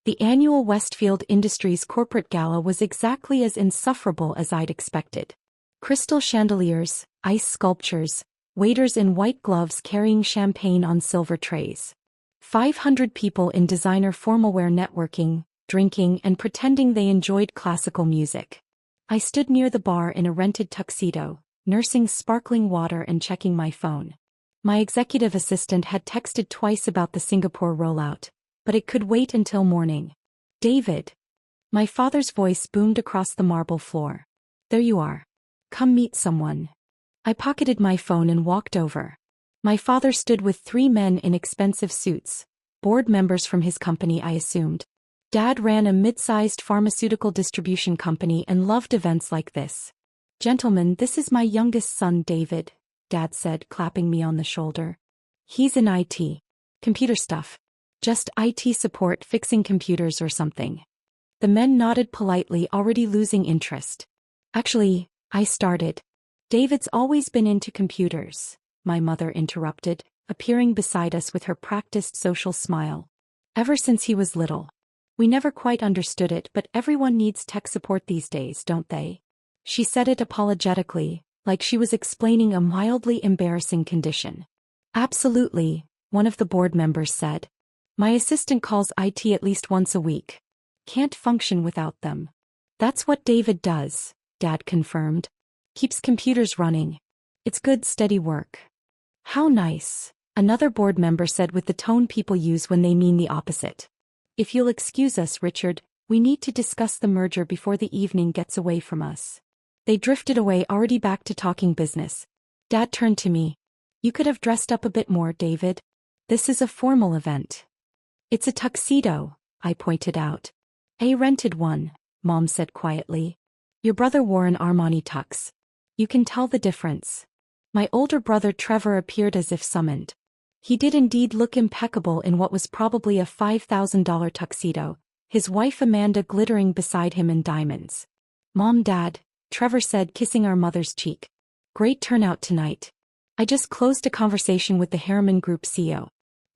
The annual Westfield Industries corporate gala was exactly as insufferable as I'd expected. Crystal chandeliers, ice sculptures, waiters in white gloves carrying champagne on silver trays. 500 people in designer formalwear networking, drinking, and pretending they enjoyed classical music. I stood near the bar in a rented tuxedo, nursing sparkling water and checking my phone. My executive assistant had texted twice about the Singapore rollout, but it could wait until morning. David. My father's voice boomed across the marble floor. There you are. Come meet someone. I pocketed my phone and walked over. My father stood with 3 men in expensive suits, board members from his company I assumed. Dad ran a mid-sized pharmaceutical distribution company and loved events like this. Gentlemen, this is my youngest son David, Dad said, clapping me on the shoulder. He's in IT. Computer stuff. Just IT support, fixing computers or something. The men nodded politely, already losing interest. Actually, I started. David's always been into computers, my mother interrupted, appearing beside us with her practiced social smile. Ever since he was little. We never quite understood it, but everyone needs tech support these days, don't they? She said it apologetically, like she was explaining a mildly embarrassing condition. Absolutely, one of the board members said. My assistant calls IT at least once a week. Can't function without them. That's what David does, Dad confirmed. Keeps computers running. It's good, steady work. How nice, another board member said with the tone people use when they mean the opposite. If you'll excuse us, Richard, we need to discuss the merger before the evening gets away from us. They drifted away, already back to talking business. Dad turned to me. You could have dressed up a bit more, David. This is a formal event. It's a tuxedo, I pointed out. A rented one, Mom said quietly. Your brother wore an Armani tux. You can tell the difference. My older brother Trevor appeared as if summoned. He did indeed look impeccable in what was probably a $5,000 tuxedo, his wife Amanda glittering beside him in diamonds. Mom, Dad, Trevor said, kissing our mother's cheek. Great turnout tonight. I just closed a conversation with the Harriman Group CEO.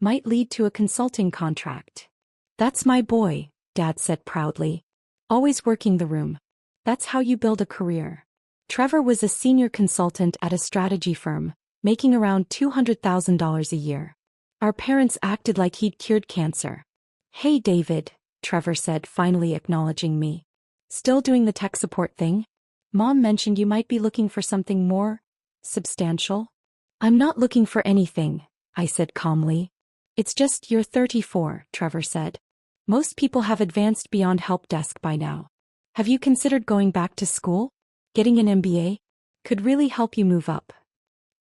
Might lead to a consulting contract. That's my boy, Dad said proudly. Always working the room. That's how you build a career. Trevor was a senior consultant at a strategy firm, making around $200,000 a year. Our parents acted like he'd cured cancer. Hey David, Trevor said, finally acknowledging me. Still doing the tech support thing? Mom mentioned you might be looking for something more substantial. I'm not looking for anything, I said calmly. It's just you're 34, Trevor said. Most people have advanced beyond help desk by now. Have you considered going back to school? Getting an MBA? Could really help you move up.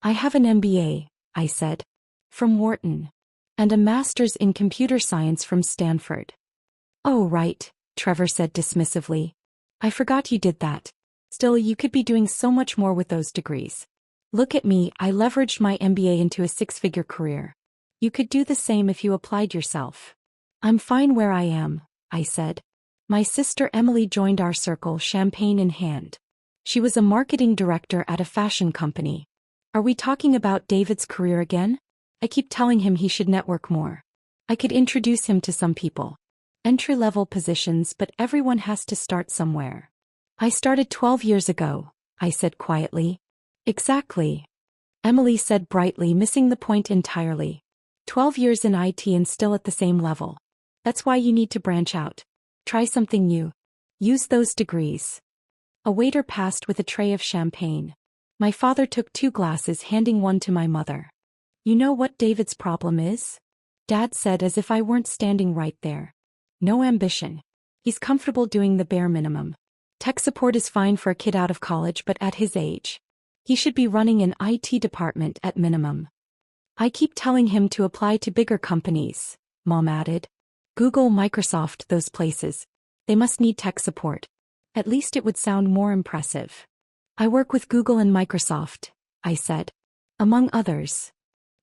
I have an MBA, I said. From Wharton. And a master's in computer science from Stanford. Oh right, Trevor said dismissively. I forgot you did that. Still, you could be doing so much more with those degrees. Look at me, I leveraged my MBA into a 6-figure career. You could do the same if you applied yourself. I'm fine where I am, I said. My sister Emily joined our circle, champagne in hand. She was a marketing director at a fashion company. Are we talking about David's career again? I keep telling him he should network more. I could introduce him to some people. Entry-level positions, but everyone has to start somewhere. I started 12 years ago, I said quietly. Exactly. Emily said brightly, missing the point entirely. 12 years in IT and still at the same level. That's why you need to branch out. Try something new. Use those degrees. A waiter passed with a tray of champagne. My father took 2 glasses, handing one to my mother. You know what David's problem is? Dad said as if I weren't standing right there. No ambition. He's comfortable doing the bare minimum. Tech support is fine for a kid out of college, but at his age, he should be running an IT department at minimum. I keep telling him to apply to bigger companies, Mom added. Google, Microsoft, those places. They must need tech support. At least it would sound more impressive. I work with Google and Microsoft, I said. Among others.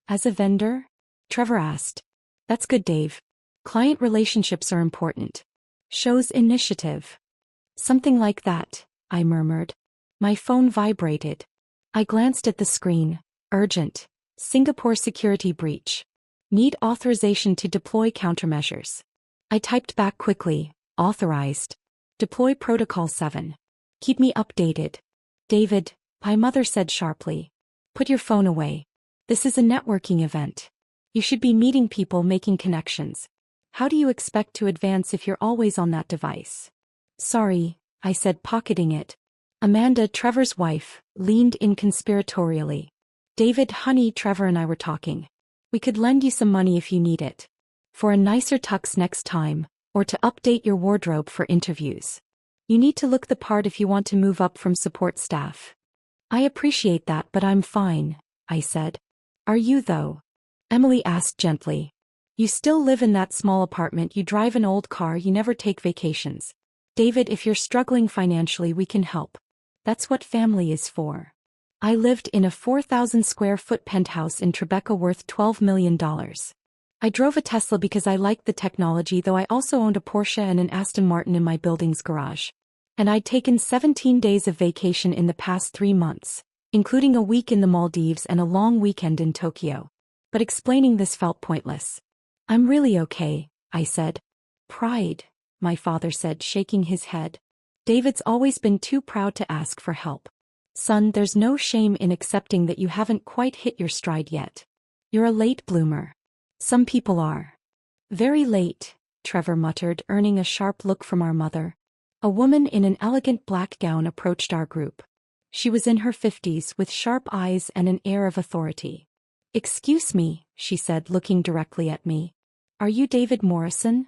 As a vendor? Trevor asked. That's good, Dave. Client relationships are important. Shows initiative. Something like that, I murmured. My phone vibrated. I glanced at the screen. Urgent. Singapore security breach. Need authorization to deploy countermeasures. I typed back quickly, authorized. Deploy Protocol 7. Keep me updated. David, my mother said sharply. Put your phone away. This is a networking event. You should be meeting people, making connections. How do you expect to advance if you're always on that device? Sorry, I said, pocketing it. Amanda, Trevor's wife, leaned in conspiratorially. David, honey, Trevor and I were talking. We could lend you some money if you need it. For a nicer tux next time, or to update your wardrobe for interviews. You need to look the part if you want to move up from support staff. I appreciate that, but I'm fine, I said. Are you though? Emily asked gently. You still live in that small apartment, you drive an old car, you never take vacations. David, if you're struggling financially, we can help. That's what family is for. I lived in a 4,000 square foot penthouse in Tribeca worth $12 million. I drove a Tesla because I liked the technology, though I also owned a Porsche and an Aston Martin in my building's garage. And I'd taken 17 days of vacation in the past 3 months, including a week in the Maldives and a long weekend in Tokyo. But explaining this felt pointless. I'm really okay, I said. Pride, my father said, shaking his head. David's always been too proud to ask for help. Son, there's no shame in accepting that you haven't quite hit your stride yet. You're a late bloomer. Some people are. Very late, Trevor muttered, earning a sharp look from our mother. A woman in an elegant black gown approached our group. She was in her 50s with sharp eyes and an air of authority. Excuse me, she said, looking directly at me. Are you David Morrison?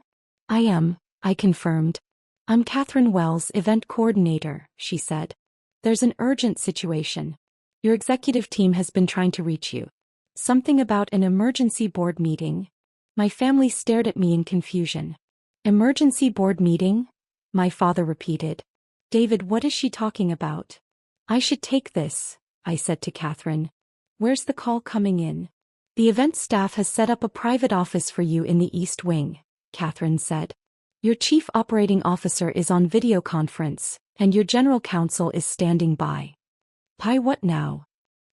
I am, I confirmed. I'm Catherine Wells, event coordinator, she said. There's an urgent situation. Your executive team has been trying to reach you. Something about an emergency board meeting. My family stared at me in confusion. Emergency board meeting? My father repeated. David, what is she talking about? I should take this, I said to Catherine. Where's the call coming in? The event staff has set up a private office for you in the East Wing, Catherine said. Your chief operating officer is on video conference, and your general counsel is standing by. Pi, what now?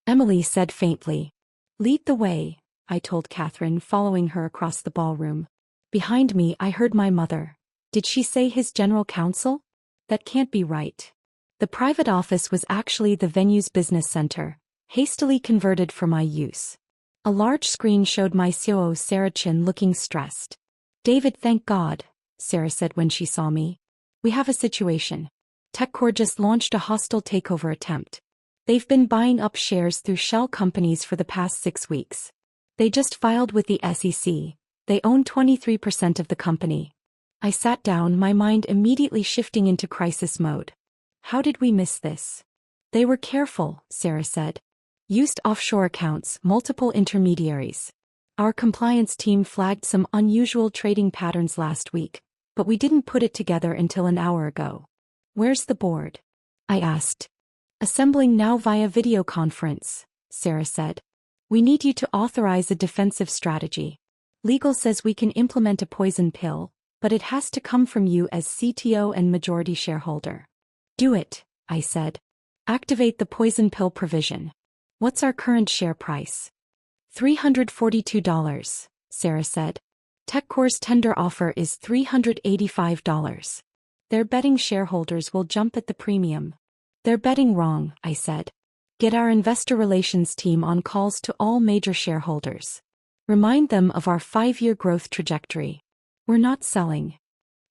Emily said faintly. Lead the way, I told Catherine, following her across the ballroom. Behind me, I heard my mother. Did she say his general counsel? That can't be right. The private office was actually the venue's business center, hastily converted for my use. A large screen showed my COO Sarah Chin looking stressed. David, thank God, Sarah said when she saw me. We have a situation. TechCore just launched a hostile takeover attempt. They've been buying up shares through shell companies for the past 6 weeks. They just filed with the SEC. They own 23% of the company. I sat down, my mind immediately shifting into crisis mode. How did we miss this? They were careful, Sarah said. Used offshore accounts, multiple intermediaries. Our compliance team flagged some unusual trading patterns last week, but we didn't put it together until an hour ago. Where's the board? I asked. Assembling now via video conference, Sarah said. We need you to authorize a defensive strategy. Legal says we can implement a poison pill, but it has to come from you as CTO and majority shareholder. Do it, I said. Activate the poison pill provision. What's our current share price? $342, Sarah said. TechCore's tender offer is $385. They're betting shareholders will jump at the premium. They're betting wrong, I said. Get our investor relations team on calls to all major shareholders. Remind them of our 5-year growth trajectory. We're not selling.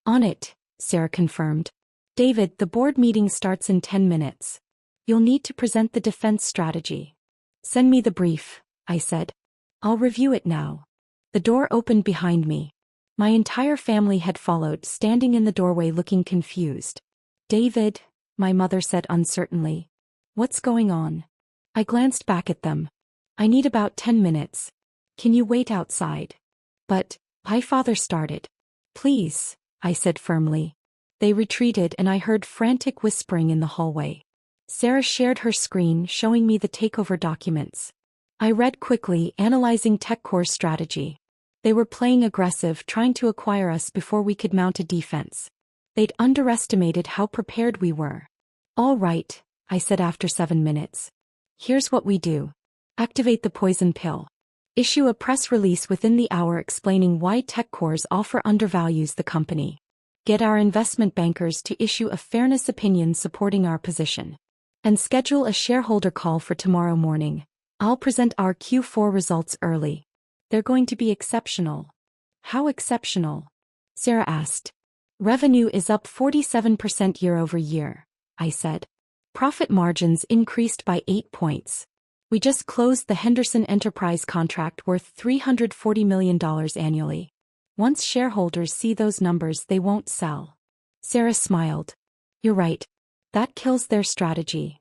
On it, Sarah confirmed. David, the board meeting starts in 10 minutes. You'll need to present the defense strategy. Send me the brief, I said. I'll review it now. The door opened behind me. My entire family had followed, standing in the doorway looking confused. David, my mother said uncertainly. What's going on? I glanced back at them. I need about 10 minutes. Can you wait outside? But, my father started. Please, I said firmly. They retreated and I heard frantic whispering in the hallway. Sarah shared her screen, showing me the takeover documents. I read quickly, analyzing TechCore's strategy. They were playing aggressive, trying to acquire us before we could mount a defense. They'd underestimated how prepared we were. All right, I said after 7 minutes. Here's what we do. Activate the poison pill. Issue a press release within the hour explaining why TechCore's offer undervalues the company. Get our investment bankers to issue a fairness opinion supporting our position. And schedule a shareholder call for tomorrow morning. I'll present our Q4 results early. They're going to be exceptional. How exceptional? Sarah asked. Revenue is up 47% year-over-year, I said. Profit margins increased by 8 points. We just closed the Henderson Enterprise contract worth $340 million annually. Once shareholders see those numbers, they won't sell. Sarah smiled. You're right. That kills their strategy.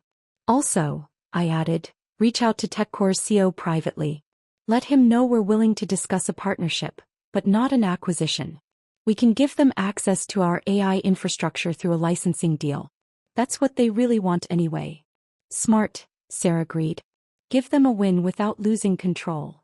Also, I added, reach out to TechCore's CEO privately. Let him know we're willing to discuss a partnership, but not an acquisition. We can give them access to our AI infrastructure through a licensing deal. That's what they really want anyway. Smart, Sarah agreed. Give them a win without losing control.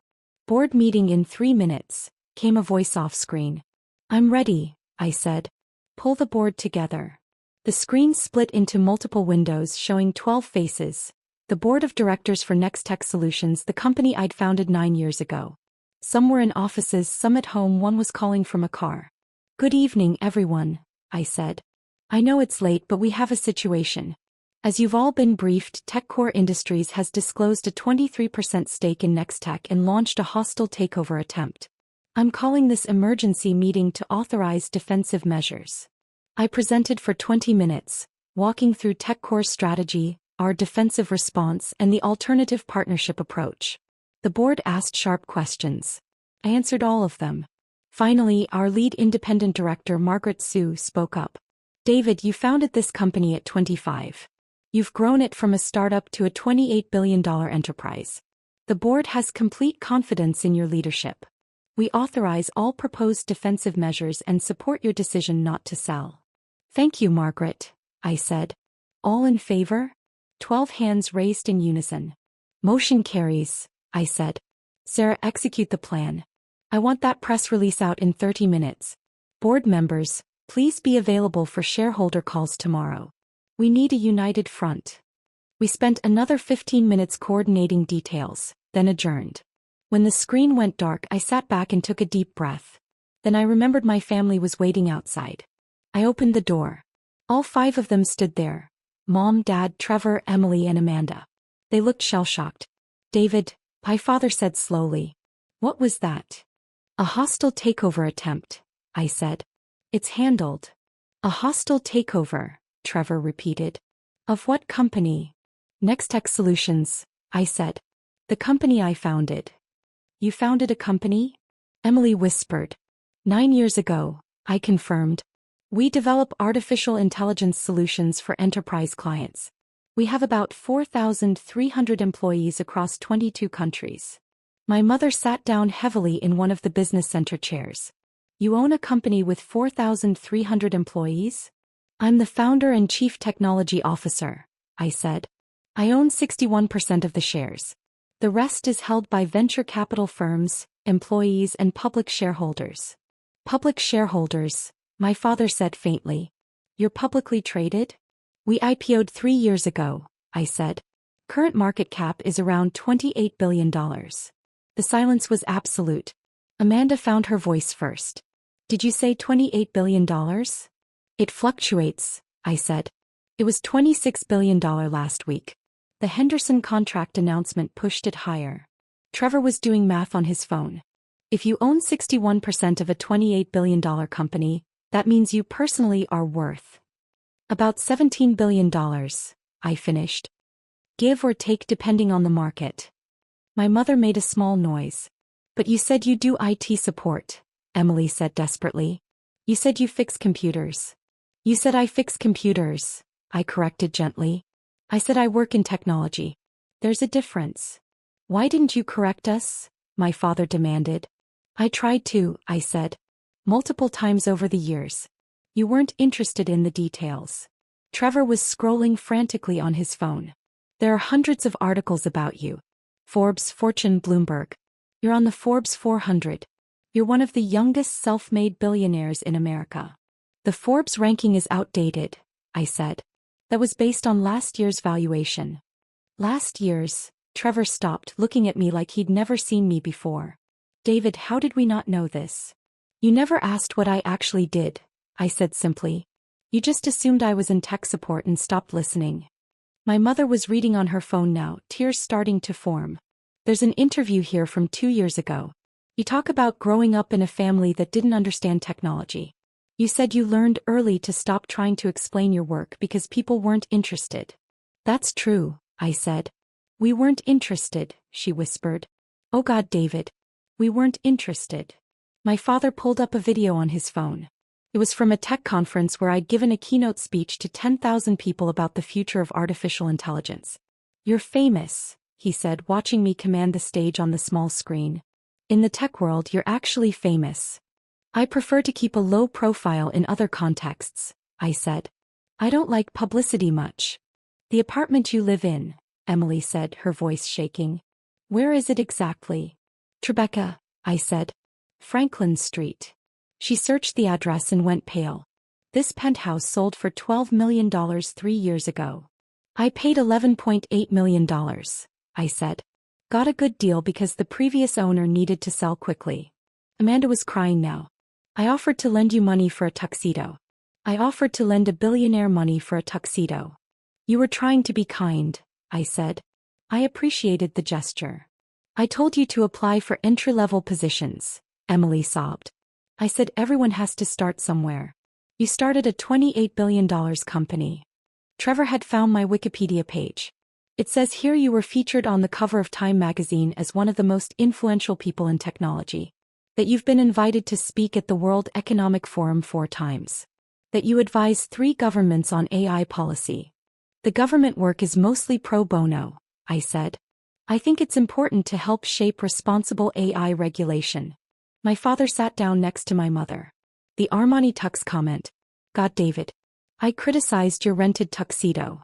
Board meeting in 3 minutes, came a voice off screen. I'm ready, I said. Pull the board together. The screen split into multiple windows showing 12 faces. The board of directors for Nextech Solutions, the company I'd founded 9 years ago. Some were in offices, some at home, one was calling from a car. Good evening, everyone, I said. I know it's late, but we have a situation. As you've all been briefed, TechCore Industries has disclosed a 23% stake in Nextech and launched a hostile takeover attempt. I'm calling this emergency meeting to authorize defensive measures. I presented for 20 minutes, walking through TechCore's strategy, our defensive response, and the alternative partnership approach. The board asked sharp questions. I answered all of them. Finally, our lead independent director, Margaret Sue, spoke up. David, you founded this company at 25. You've grown it from a startup to a $28 billion enterprise. The board has complete confidence in your leadership. We authorize all proposed defensive measures and support your decision not to sell. Thank you, Margaret, I said. All in favor? 12 hands raised in unison. Motion carries, I said. Sarah, execute the plan. I want that press release out in 30 minutes. Board members, please be available for shareholder calls tomorrow. We need a united front. We spent another 15 minutes coordinating details, then adjourned. When the screen went dark, I sat back and took a deep breath. Then I remembered my family was waiting outside. I opened the door. All 5 of them stood there. Mom, Dad, Trevor, Emily, and Amanda. They looked shell-shocked. David, my father said slowly. What was that? A hostile takeover attempt, I said. It's handled. A hostile takeover, Trevor repeated. Of what company? Nextech Solutions, I said. The company I founded. You founded a company? Emily whispered. 9 years ago, I confirmed. We develop artificial intelligence solutions for enterprise clients. We have about 4,300 employees across 22 countries. My mother sat down heavily in one of the business center chairs. You own a company with 4,300 employees? I'm the founder and chief technology officer, I said. I own 61% of the shares. The rest is held by venture capital firms, employees, and public shareholders. Public shareholders, my father said faintly. You're publicly traded? We IPO'd 3 years ago, I said. Current market cap is around $28 billion. The silence was absolute. Amanda found her voice first. Did you say $28 billion? It fluctuates, I said. It was $26 billion last week. The Henderson contract announcement pushed it higher. Trevor was doing math on his phone. If you own 61% of a $28 billion company, that means you personally are worth about $17 billion, I finished. Give or take depending on the market. My mother made a small noise. But you said you do IT support, Emily said desperately. You said you fix computers. You said I fix computers, I corrected gently. I said I work in technology. There's a difference. Why didn't you correct us? My father demanded. I tried to, I said. Multiple times over the years. You weren't interested in the details. Trevor was scrolling frantically on his phone. There are hundreds of articles about you. Forbes, Fortune, Bloomberg. You're on the Forbes 400. You're one of the youngest self-made billionaires in America. The Forbes ranking is outdated, I said. That was based on last year's valuation. Last year's, Trevor stopped, looking at me like he'd never seen me before. David, how did we not know this? You never asked what I actually did, I said simply. You just assumed I was in tech support and stopped listening. My mother was reading on her phone now, tears starting to form. There's an interview here from 2 years ago. You talk about growing up in a family that didn't understand technology. You said you learned early to stop trying to explain your work because people weren't interested. That's true, I said. We weren't interested, she whispered. Oh God, David. We weren't interested. My father pulled up a video on his phone. It was from a tech conference where I'd given a keynote speech to 10,000 people about the future of artificial intelligence. You're famous, he said, watching me command the stage on the small screen. In the tech world, you're actually famous. I prefer to keep a low profile in other contexts, I said. I don't like publicity much. The apartment you live in, Emily said, her voice shaking. Where is it exactly? Tribeca, I said. Franklin Street. She searched the address and went pale. This penthouse sold for $12 million 3 years ago. I paid $11.8 million, I said. Got a good deal because the previous owner needed to sell quickly. Amanda was crying now. I offered to lend you money for a tuxedo. I offered to lend a billionaire money for a tuxedo. You were trying to be kind, I said. I appreciated the gesture. I told you to apply for entry-level positions, Emily sobbed. I said everyone has to start somewhere. You started a $28 billion company. Trevor had found my Wikipedia page. It says here you were featured on the cover of Time magazine as one of the most influential people in technology. That you've been invited to speak at the World Economic Forum 4 times. That you advise 3 governments on AI policy. The government work is mostly pro bono, I said. I think it's important to help shape responsible AI regulation. My father sat down next to my mother. The Armani Tux comment. God, David. I criticized your rented tuxedo.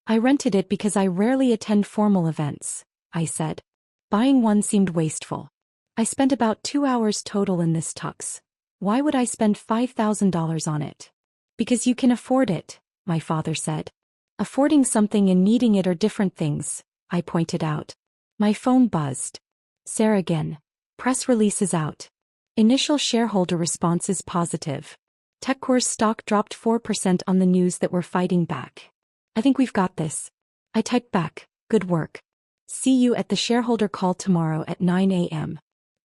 I rented it because I rarely attend formal events, I said. Buying one seemed wasteful. I spent about 2 hours total in this tux. Why would I spend $5,000 on it? Because you can afford it, my father said. Affording something and needing it are different things, I pointed out. My phone buzzed. Sarah again. Press release is out. Initial shareholder response is positive. TechCore's stock dropped 4% on the news that we're fighting back. I think we've got this. I typed back, good work. See you at the shareholder call tomorrow at 9 a.m.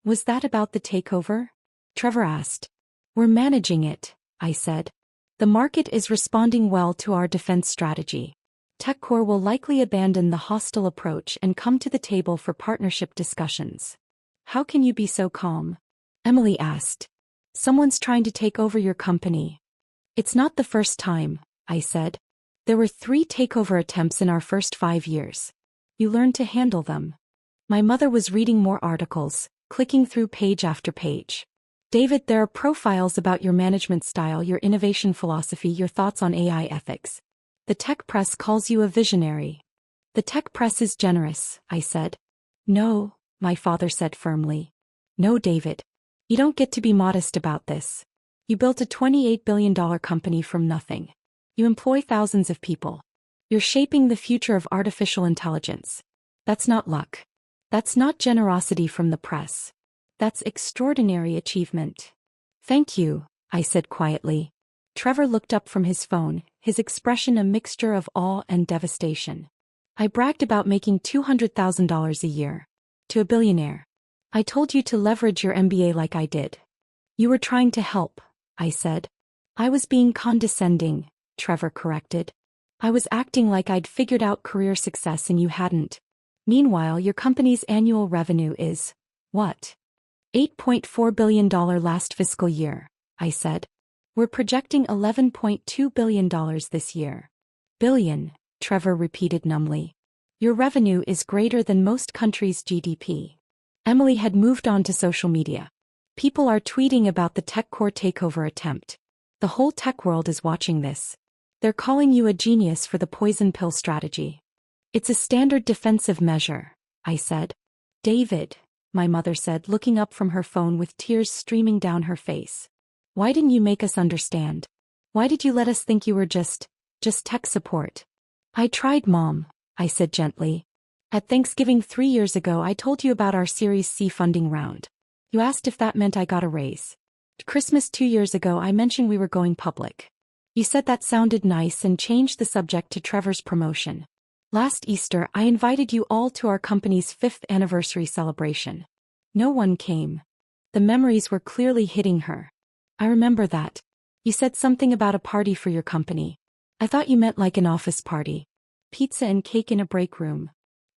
Was that about the takeover? Trevor asked. We're managing it, I said. The market is responding well to our defense strategy. TechCore will likely abandon the hostile approach and come to the table for partnership discussions. How can you be so calm? Emily asked. Someone's trying to take over your company. It's not the first time, I said. There were 3 takeover attempts in our first 5 years. You learned to handle them. My mother was reading more articles, clicking through page after page. David, there are profiles about your management style, your innovation philosophy, your thoughts on AI ethics. The tech press calls you a visionary. The tech press is generous, I said. No, my father said firmly. No, David. You don't get to be modest about this. You built a $28 billion company from nothing. You employ thousands of people. You're shaping the future of artificial intelligence. That's not luck. That's not generosity from the press. That's extraordinary achievement. Thank you, I said quietly. Trevor looked up from his phone, his expression a mixture of awe and devastation. I bragged about making $200,000 a year. To a billionaire. I told you to leverage your MBA like I did. You were trying to help, I said. I was being condescending, Trevor corrected. I was acting like I'd figured out career success and you hadn't. Meanwhile, your company's annual revenue is, what? $8.4 billion last fiscal year, I said. We're projecting $11.2 billion this year. Billion, Trevor repeated numbly. Your revenue is greater than most countries' GDP. Emily had moved on to social media. People are tweeting about the TechCore takeover attempt. The whole tech world is watching this. They're calling you a genius for the poison pill strategy. It's a standard defensive measure, I said. David, my mother said, looking up from her phone with tears streaming down her face. Why didn't you make us understand? Why did you let us think you were just tech support? I tried, Mom, I said gently. At Thanksgiving 3 years ago I told you about our Series C funding round. You asked if that meant I got a raise. At Christmas 2 years ago I mentioned we were going public. You said that sounded nice and changed the subject to Trevor's promotion. Last Easter I invited you all to our company's 5th anniversary celebration. No one came. The memories were clearly hitting her. I remember that. You said something about a party for your company. I thought you meant like an office party. Pizza and cake in a break room.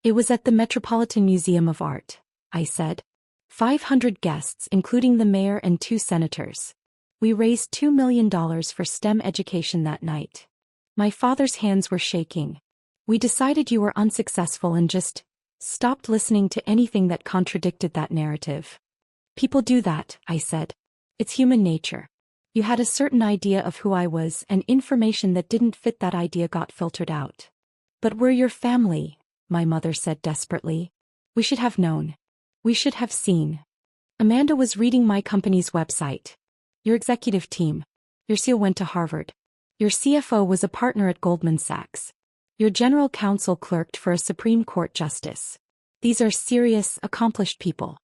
It was at the Metropolitan Museum of Art, I said. 500 guests including the mayor and 2 senators. We raised $2 million for STEM education that night. My father's hands were shaking. We decided you were unsuccessful and just stopped listening to anything that contradicted that narrative. People do that, I said. It's human nature. You had a certain idea of who I was and information that didn't fit that idea got filtered out. But we're your family, my mother said desperately. We should have known. We should have seen. Amanda was reading my company's website. Your executive team. Your CEO went to Harvard. Your CFO was a partner at Goldman Sachs. Your general counsel clerked for a Supreme Court justice. These are serious, accomplished people.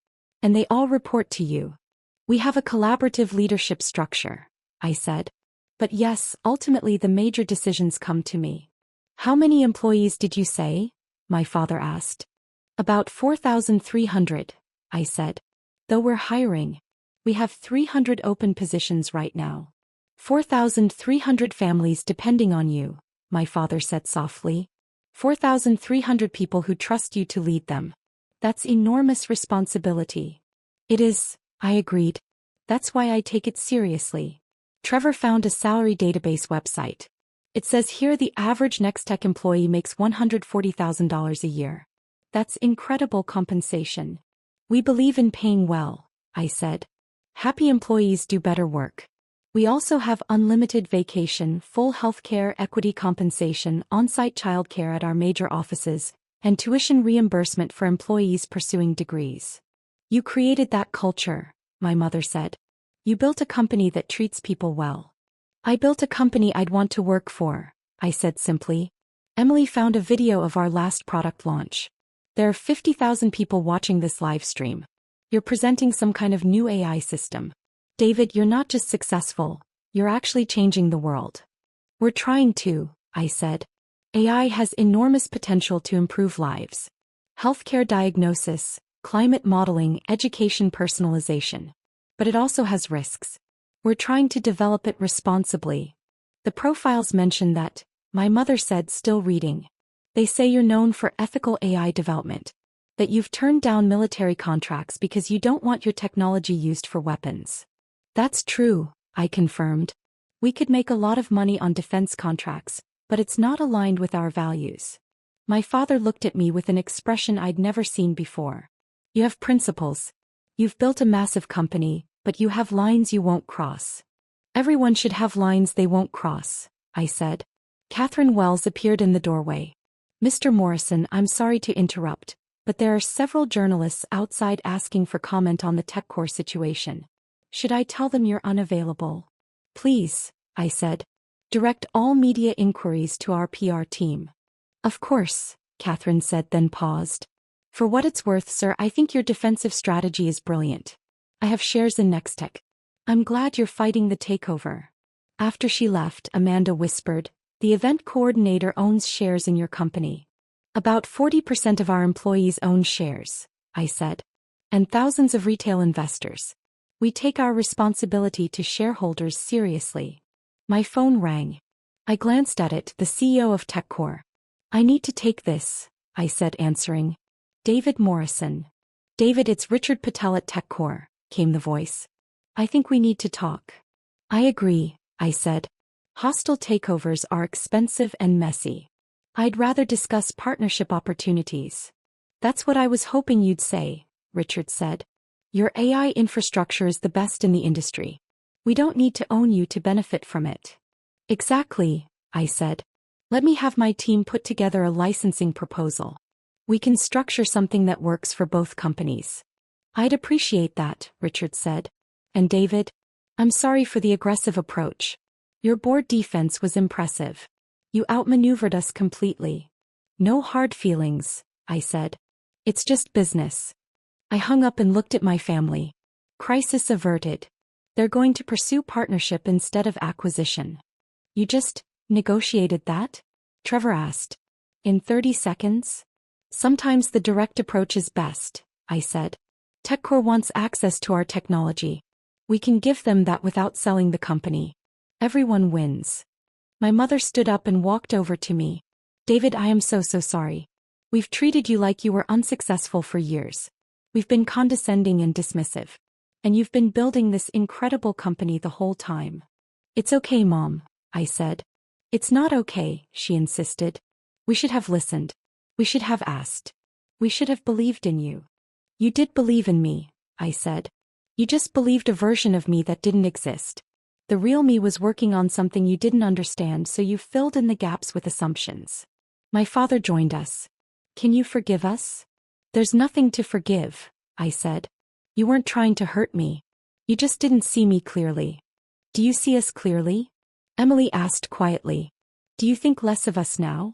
And they all report to you. We have a collaborative leadership structure, I said. But yes, ultimately the major decisions come to me. How many employees did you say? My father asked. About 4,300, I said. Though we're hiring. We have 300 open positions right now. 4,300 families depending on you, my father said softly. 4,300 people who trust you to lead them. That's enormous responsibility. It is, I agreed. That's why I take it seriously. Trevor found a salary database website. It says here the average Nextech employee makes $140,000 a year. That's incredible compensation. We believe in paying well, I said. Happy employees do better work. We also have unlimited vacation, full healthcare, equity compensation, on-site childcare at our major offices, and tuition reimbursement for employees pursuing degrees. You created that culture, my mother said. You built a company that treats people well. I built a company I'd want to work for, I said simply. Emily found a video of our last product launch. There are 50,000 people watching this live stream. You're presenting some kind of new AI system. David, you're not just successful, you're actually changing the world. We're trying to, I said. AI has enormous potential to improve lives. Healthcare diagnosis, climate modeling, education personalization. But it also has risks. We're trying to develop it responsibly. The profiles mention that, my mother said, still reading. They say you're known for ethical AI development. That you've turned down military contracts because you don't want your technology used for weapons. That's true, I confirmed. We could make a lot of money on defense contracts, but it's not aligned with our values. My father looked at me with an expression I'd never seen before. You have principles. You've built a massive company, but you have lines you won't cross. Everyone should have lines they won't cross, I said. Catherine Wells appeared in the doorway. Mr. Morrison, I'm sorry to interrupt, but there are several journalists outside asking for comment on the TechCore situation. Should I tell them you're unavailable? Please, I said. Direct all media inquiries to our PR team. Of course, Catherine said, then paused. For what it's worth, sir, I think your defensive strategy is brilliant. I have shares in Nextech. I'm glad you're fighting the takeover. After she left, Amanda whispered, the event coordinator owns shares in your company. About 40% of our employees own shares, I said. And thousands of retail investors. We take our responsibility to shareholders seriously. My phone rang. I glanced at it, the CEO of TechCore. I need to take this, I said, answering. David Morrison. David, it's Richard Patel at TechCore, came the voice. I think we need to talk. I agree, I said. Hostile takeovers are expensive and messy. I'd rather discuss partnership opportunities. That's what I was hoping you'd say, Richard said. Your AI infrastructure is the best in the industry. We don't need to own you to benefit from it. Exactly, I said. Let me have my team put together a licensing proposal. We can structure something that works for both companies. I'd appreciate that, Richard said. And David? I'm sorry for the aggressive approach. Your board defense was impressive. You outmaneuvered us completely. No hard feelings, I said. It's just business. I hung up and looked at my family. Crisis averted. They're going to pursue partnership instead of acquisition. You just negotiated that? Trevor asked. In 30 seconds? Sometimes the direct approach is best, I said. TechCore wants access to our technology. We can give them that without selling the company. Everyone wins. My mother stood up and walked over to me. David, I am so sorry. We've treated you like you were unsuccessful for years. We've been condescending and dismissive. And you've been building this incredible company the whole time. It's okay, Mom, I said. It's not okay, she insisted. We should have listened. We should have asked. We should have believed in you. You did believe in me, I said. You just believed a version of me that didn't exist. The real me was working on something you didn't understand, so you filled in the gaps with assumptions. My father joined us. Can you forgive us? There's nothing to forgive, I said. You weren't trying to hurt me. You just didn't see me clearly. Do you see us clearly? Emily asked quietly. Do you think less of us now?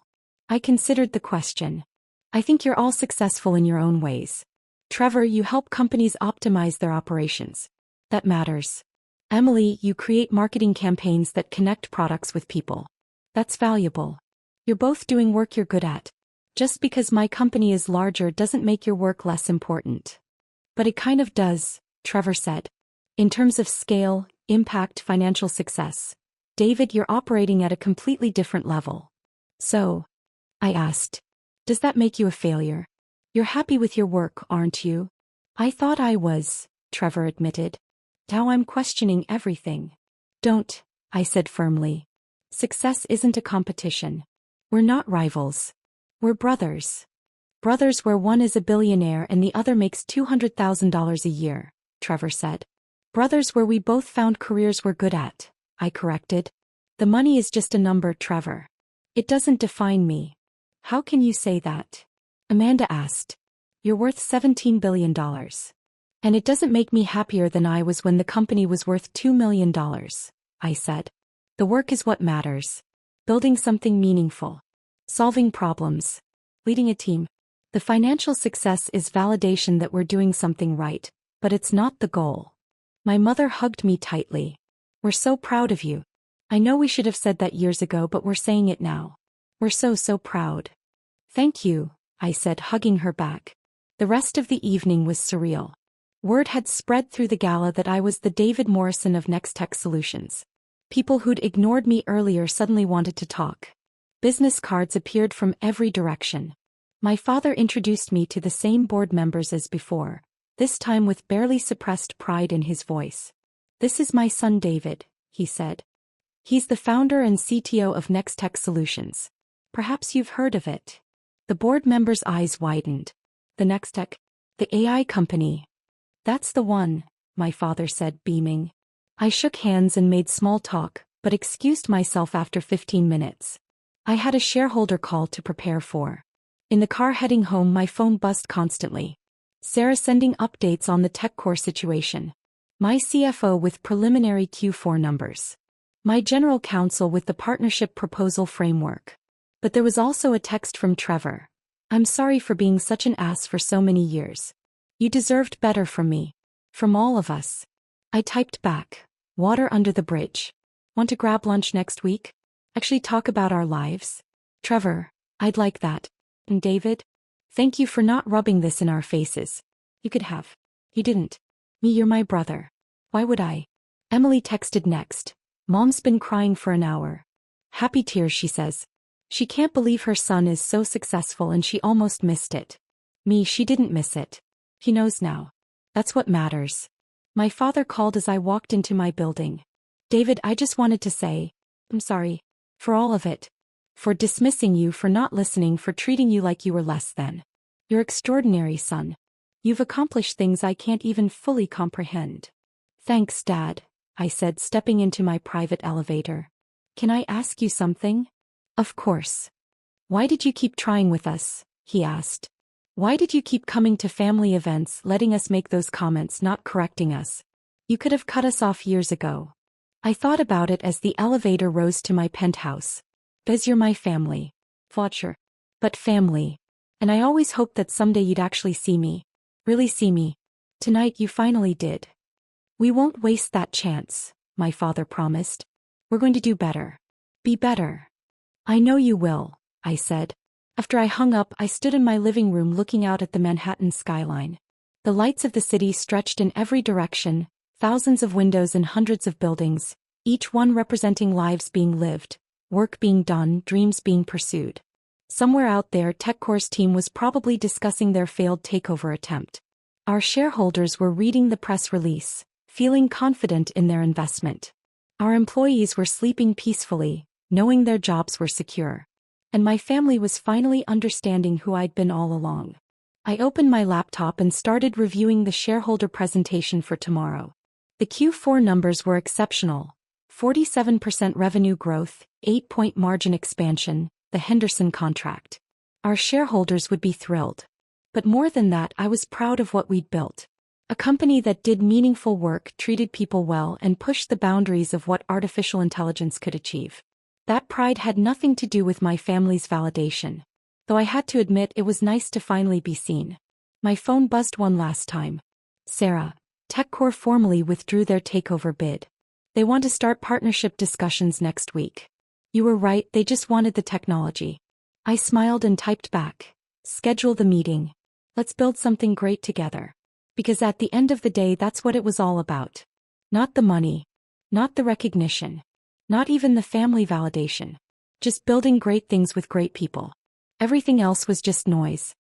I considered the question. I think you're all successful in your own ways. Trevor, you help companies optimize their operations. That matters. Emily, you create marketing campaigns that connect products with people. That's valuable. You're both doing work you're good at. Just because my company is larger doesn't make your work less important. But it kind of does, Trevor said. In terms of scale, impact, financial success. David, you're operating at a completely different level. So, I asked, does that make you a failure? You're happy with your work, aren't you? I thought I was, Trevor admitted. Now I'm questioning everything. Don't, I said firmly. Success isn't a competition. We're not rivals. We're brothers. Brothers where one is a billionaire and the other makes $200,000 a year, Trevor said. Brothers where we both found careers we're good at, I corrected. The money is just a number, Trevor. It doesn't define me. How can you say that? Amanda asked. You're worth $17 billion. And it doesn't make me happier than I was when the company was worth $2 million, I said. The work is what matters. Building something meaningful. Solving problems. Leading a team. The financial success is validation that we're doing something right, but it's not the goal. My mother hugged me tightly. We're so proud of you. I know we should have said that years ago, but we're saying it now. We're so proud. Thank you, I said, hugging her back. The rest of the evening was surreal. Word had spread through the gala that I was the David Morrison of Next Tech Solutions. People who'd ignored me earlier suddenly wanted to talk. Business cards appeared from every direction. My father introduced me to the same board members as before, this time with barely suppressed pride in his voice. This is my son David, he said. He's the founder and CTO of Next Tech Solutions. Perhaps you've heard of it. The board members' eyes widened. The Next Tech? The AI company. That's the one, my father said, beaming. I shook hands and made small talk, but excused myself after 15 minutes. I had a shareholder call to prepare for. In the car heading home, my phone buzzed constantly. Sarah sending updates on the TechCore situation. My CFO with preliminary Q4 numbers. My general counsel with the partnership proposal framework. But there was also a text from Trevor. I'm sorry for being such an ass for so many years. You deserved better from me. From all of us. I typed back. Water under the bridge. Want to grab lunch next week? Actually talk about our lives? Trevor, I'd like that. And David? Thank you for not rubbing this in our faces. You could have. You didn't. Me, you're my brother. Why would I? Emily texted next. Mom's been crying for an hour. Happy tears, she says. She can't believe her son is so successful and she almost missed it. Me, she didn't miss it. He knows now. That's what matters. My father called as I walked into my building. David, I just wanted to say, I'm sorry. For all of it. For dismissing you, for not listening, for treating you like you were less than. You're extraordinary, son. You've accomplished things I can't even fully comprehend. Thanks, Dad, I said, stepping into my private elevator. Can I ask you something? Of course. Why did you keep trying with us? He asked. Why did you keep coming to family events, letting us make those comments, not correcting us? You could have cut us off years ago. I thought about it as the elevator rose to my penthouse. Because you're my family. Fletcher. But family. And I always hoped that someday you'd actually see me. Really see me. Tonight you finally did. We won't waste that chance, my father promised. We're going to do better. Be better. I know you will, I said. After I hung up, I stood in my living room looking out at the Manhattan skyline. The lights of the city stretched in every direction, thousands of windows and hundreds of buildings, each one representing lives being lived, work being done, dreams being pursued. Somewhere out there, TechCore's team was probably discussing their failed takeover attempt. Our shareholders were reading the press release, feeling confident in their investment. Our employees were sleeping peacefully, knowing their jobs were secure. And my family was finally understanding who I'd been all along. I opened my laptop and started reviewing the shareholder presentation for tomorrow. The Q4 numbers were exceptional. 47% revenue growth, 8-point margin expansion, the Henderson contract. Our shareholders would be thrilled. But more than that, I was proud of what we'd built. A company that did meaningful work, treated people well, and pushed the boundaries of what artificial intelligence could achieve. That pride had nothing to do with my family's validation. Though I had to admit it was nice to finally be seen. My phone buzzed one last time. Sarah, TechCore formally withdrew their takeover bid. They want to start partnership discussions next week. You were right, they just wanted the technology. I smiled and typed back. Schedule the meeting. Let's build something great together. Because at the end of the day, that's what it was all about. Not the money. Not the recognition. Not even the family validation. Just building great things with great people. Everything else was just noise.